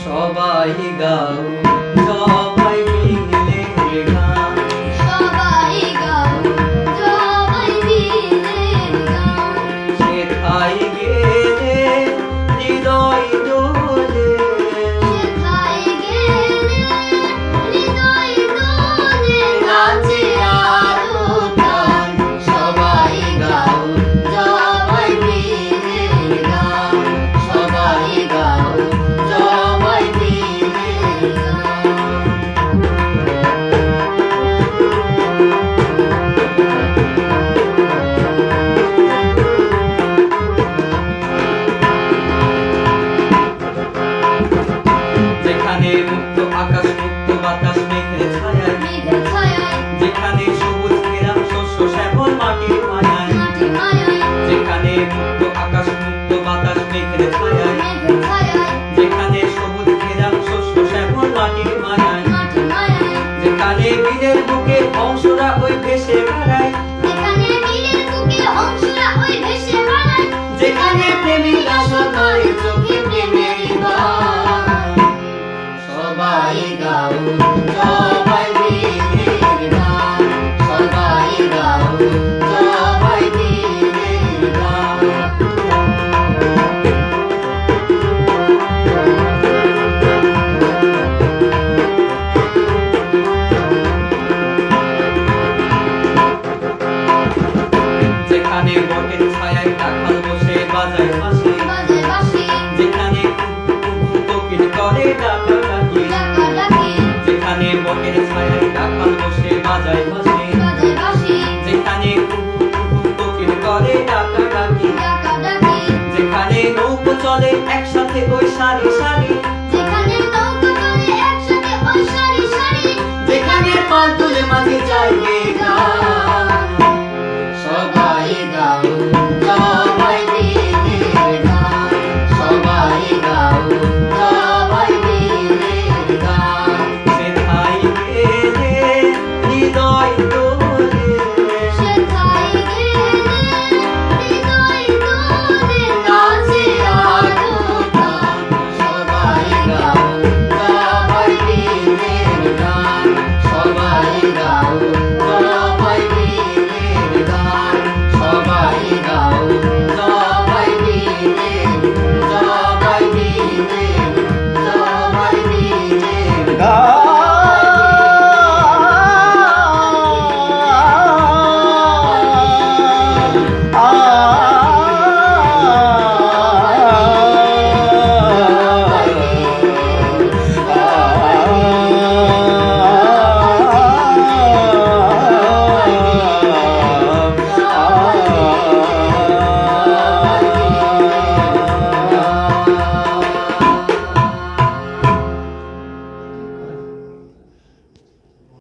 সবাই গাও সবাই মিলে গান, সবাই গাও সবাই মিলে গান, সেথায় গেলে হৃদয় দোলে, সেথায় গেলে হৃদয় দোলে, নাচে আরো প্রাণ। সবাই গাও সবাই মিলে গান, সবাই গাও সবাই মিলে গান। যেখানে মুক্ত আকাশ মুক্ত বাতাস মেঘের ছায়ায়, মেঘের ছায়ায়, যেখানে সবুজ ঘেরা শস্য শ্যামল মাটির মায়ায়, মাটি মায়ায়, যেখানে মুক্ত আকাশ মুক্ত বাতাস মেঘের ছায়ায়, মেঘের ছায়ায়, যেখানে সবুজ ঘেরা শস্য শ্যামল মাটির মায়ায়, মাটি মায়ায়, যেখানে বীরের বুকে অংশরা ওই ভেসে বেড়ায়, যেখানে বীরের বুকে অংশরা ওই ভেসে বেড়ায়, যেখানে প্রেমিকা সবাই চোখে প্রেমের গান। সবাই গাও সবাই মিলে গান, সবাই গাও সবাই মিলে গান। যেখানে বটের ছায়ায় রাখাল বসে বাজায় বাঁশি, বাজে বাঁশি, যেখানে কুহু কোকিল করে ডাকাডাকি, ডাকাডাকি, যেখানে বটের ছায়ায় রাখাল বসে বাজায় বাঁশি, বাজে বাঁশি, যেখানে কুহু কোকিল করে ডাকাডাকি, ডাকাডাকি, যেখানে নৌকো চলে একসাথে ওই সারি সারি,